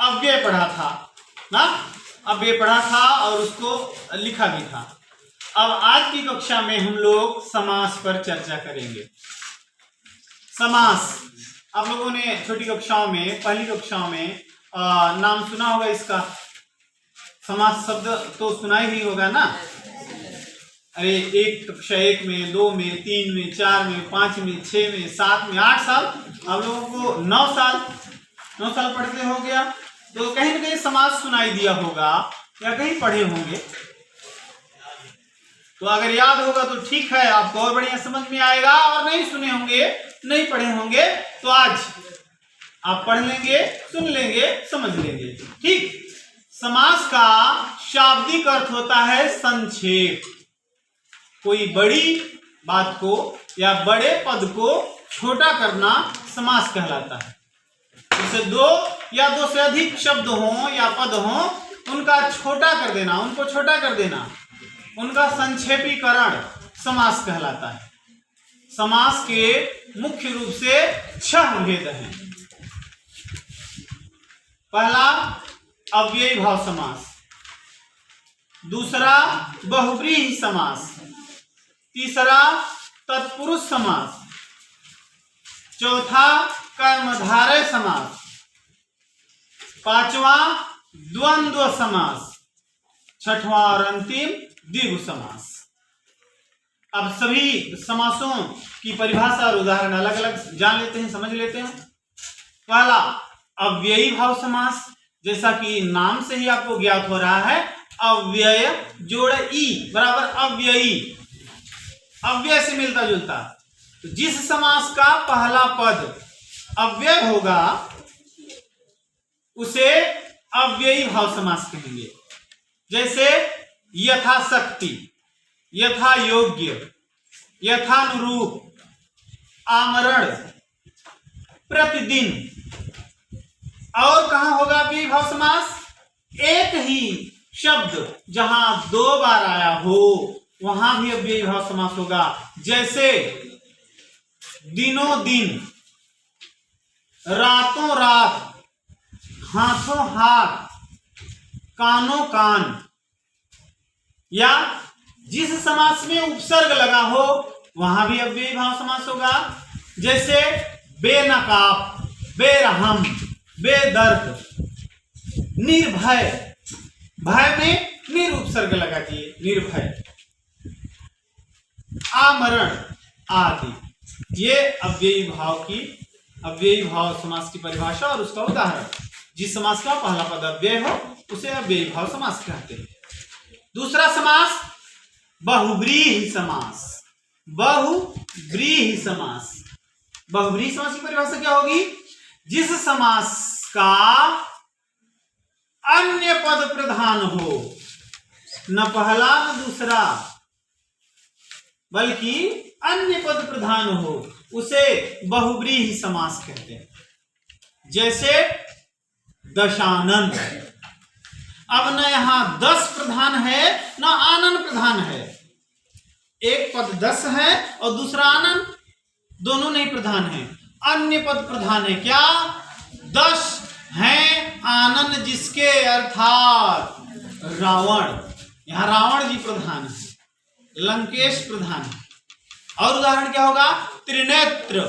अव्यय पढ़ा था ना, अव्यय पढ़ा था और उसको लिखा भी था। अब आज की कक्षा में हम लोग समास पर चर्चा करेंगे। समास आप लोगों ने छोटी कक्षाओं में, पहली कक्षाओं में नाम सुना होगा इसका। समास शब्द तो सुना ही होगा ना। अरे एक कक्षा 1 में, 2 में, 3 में, 4 में, 5 में, 6 में, 7 में, 8 साल, आप लोगों को 9 साल पढ़ते हो गया, तो कहीं ना कहीं समास सुनाई दिया होगा या कहीं पढ़े होंगे। तो अगर याद होगा तो ठीक है, आपको और बढ़िया समझ में आएगा। और नहीं सुने होंगे, नहीं पढ़े होंगे, तो आज आप पढ़ लेंगे, सुन लेंगे, समझ लेंगे। ठीक। समास का शाब्दिक अर्थ होता है संक्षेप। कोई बड़ी बात को या बड़े पद को छोटा करना समास कहलाता है। जैसे 2 या 2 से अधिक शब्द हों या पद हों, उनका छोटा कर देना, उनको छोटा कर देना, उनका संक्षेपीकरण समास कहलाता है। समास के मुख्य रूप से 6 भेद हैं। पहला अव्ययी भाव समास, दूसरा बहुव्रीहि समास, तीसरा तत्पुरुष समास, चौथा कर्मधारय समास, पांचवा द्वंद्व समास, छठवां और अंतिम द्विगु समास। अब सभी समासों की परिभाषा और उदाहरण अलग अलग जान लेते हैं, समझ लेते हैं। पहला अव्ययी भाव समास, जैसा कि नाम से ही आपको ज्ञात हो रहा है, अव्यय जोड़ ई बराबर अव्ययी, अव्यय से मिलता जुलता। तो जिस समास का पहला पद अव्यय होगा उसे अव्ययी भाव समास कहेंगे। जैसे यथाशक्ति, यथा योग्य, यथानुरूप, आमरण, प्रतिदिन। और कहां होगा अव्ययी भाव समास? एक ही शब्द जहां 2 बार आया हो वहां भी अव्ययी भाव समास होगा। जैसे दिनों दिन, रातों रात, हाथों हाथ, कानों कान। या जिस समास में उपसर्ग लगा हो वहां भी अव्ययी भाव समास होगा। जैसे बेनकाब, बेरहम, बेदर्द, निर्भय, भय में निर उपसर्ग लगा दिए, निर्भय, आमरण आदि। ये अव्ययी भाव समास की परिभाषा और उसका उदाहरण। जिस समास का पहला पद अव्यय हो उसे अव्ययी भाव समास कहते हैं। दूसरा समास बहुव्रीहि समास। बहुव्रीहि समास, बहुव्रीहि समास की परिभाषा क्या होगी? जिस समास का अन्य पद प्रधान हो, न पहला न दूसरा बल्कि अन्य पद प्रधान हो, उसे बहुव्रीहि समास कहते हैं। जैसे दशानन। अब न यहां 10 प्रधान है न आनन प्रधान है। एक पद 10 है और दूसरा आनन, दोनों नहीं प्रधान है, अन्य पद प्रधान है। क्या? 10 हैं आनन जिसके, अर्थात रावण। यहां रावण जी प्रधान है, लंकेश प्रधान है। और उदाहरण क्या होगा? त्रिनेत्र।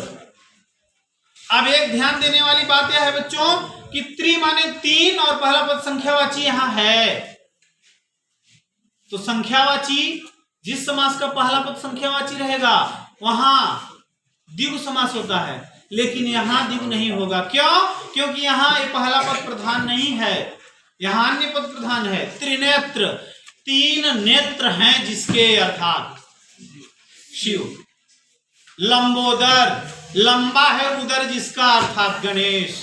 अब एक ध्यान देने वाली बात यह है बच्चों कि त्रि माने 3 और पहला पद संख्यावाची यहां है। तो संख्यावाची, जिस समास का पहला पद संख्यावाची रहेगा वहां द्विगु समास होता है, लेकिन यहां द्विगु नहीं होगा। क्यों? क्योंकि यहां ये पहला पद प्रधान नहीं है, यहां अन्य पद प्रधान है। त्रिनेत्र, 3 नेत्र हैं जिसके, अर्थात शिव। लंबोदर, लंबा है उदर जिसका, अर्थात गणेश।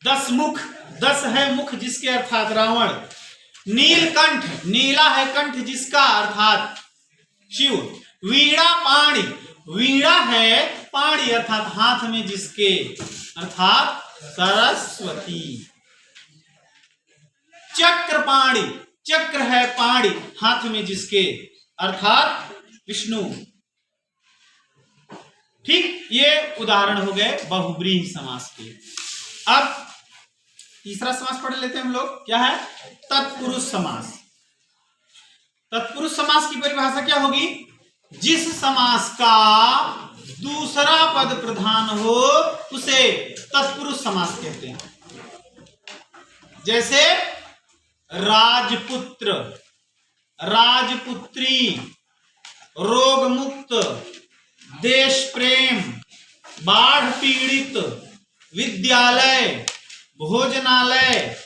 10 मुख, 10 है मुख जिसके, अर्थात रावण। नीलकंठ, नीला है कंठ जिसका, अर्थात शिव। वीणा पाणी, वीणा है पाणी अर्थात हाथ में जिसके, अर्थात सरस्वती। चक्र पाणी, चक्र है पाणी हाथ में जिसके, अर्थात विष्णु। ठीक, ये उदाहरण हो गए बहुव्रीहि समास के। अब तीसरा समास पढ़ लेते हैं हम लोग। क्या है? तत्पुरुष समास। तत्पुरुष समास की परिभाषा क्या होगी? जिस समास का दूसरा पद प्रधान हो उसे तत्पुरुष समास कहते हैं। जैसे राजपुत्र, राजपुत्री, रोग मुक्त, देश प्रेम, बाढ़ पीड़ित, विद्यालय, भोजनालय,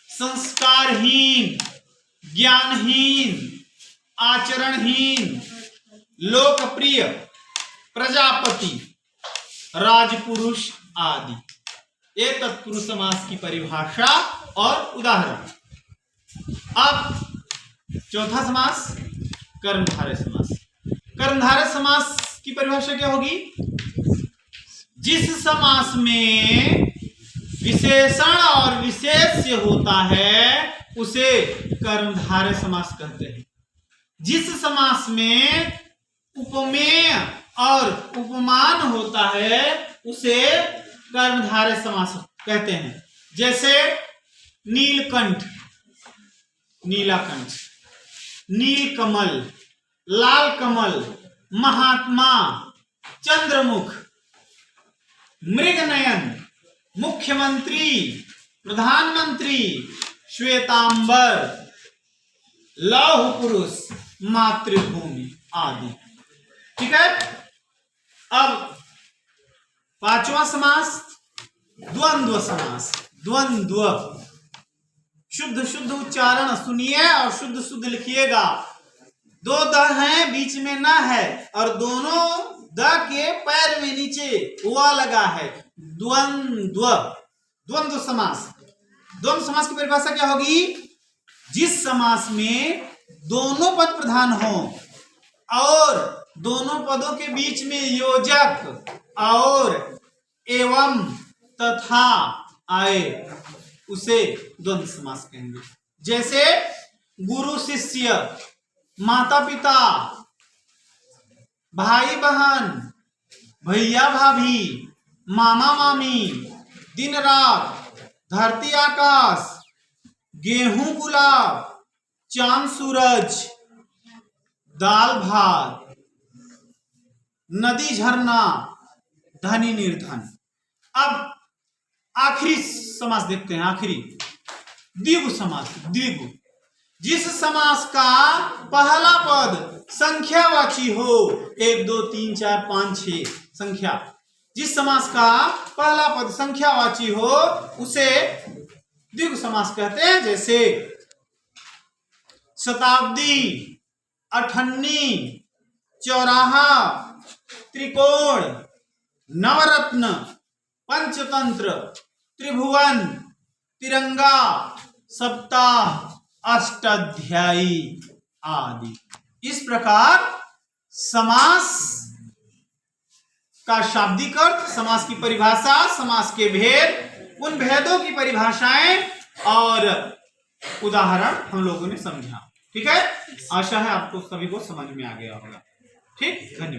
संस्कारहीन, ज्ञानहीन, आचरणहीन, लोकप्रिय, प्रजापति, राजपुरुष आदि। ये तत्पुरुष समास की परिभाषा और उदाहरण। अब चौथा समास कर्मधारय समास। कर्मधारय समास की परिभाषा क्या होगी? जिस समास में विशेषण और विशेष्य होता है उसे कर्मधारय समास कहते हैं। जिस समास में उपमेय और उपमान होता है उसे कर्मधारय समास कहते हैं। जैसे नीलकंठ, नीलाकंठ, नीलकमल, लाल कमल, महात्मा, चंद्रमुख, मृगनयन, मुख्यमंत्री, प्रधानमंत्री, श्वेतांबर, लौह पुरुष, मातृभूमि आदि। ठीक है। अब पांचवा समास द्वंद्व समास। द्वंद्व, शुद्ध शुद्ध उच्चारण सुनिए और शुद्ध शुद्ध लिखिएगा। दो द हैं, बीच में न है, और दोनों द के पैर में नीचे हुआ लगा है। द्वंद्व, द्वंद्व समास। द्वंद्व समास की परिभाषा क्या होगी? जिस समास में दोनों पद प्रधान हो और दोनों पदों के बीच में योजक और एवं तथा आए उसे द्वंद्व समास कहेंगे। जैसे गुरु शिष्य, माता पिता, भाई बहन, भैया भाभी, मामा मामी, दिन रात, धरती आकाश, गेहूं गुलाब, चांद सूरज, दाल भात, नदी झरना, धनी निर्धन। अब आखिरी समास देखते हैं। आखिरी द्विगु समास। द्विगु, जिस समास का पहला पद संख्यावाची हो, 1 2 3 4 5 6 संख्या, जिस समास का पहला पद संख्यावाची हो उसे द्विगु समास कहते हैं। जैसे शताब्दी, अठन्नी, चौराहा, त्रिकोण, नवरत्न, पंचतंत्र, त्रिभुवन, तिरंगा, सप्ताह, अष्टाध्यायी आदि। इस प्रकार समास का शाब्दिक अर्थ, समास की परिभाषा, समास के भेद, उन भेदों की परिभाषाएं और उदाहरण हम लोगों ने समझा। ठीक है। आशा है आपको सभी को समझ में आ गया होगा। ठीक, धन्यवाद।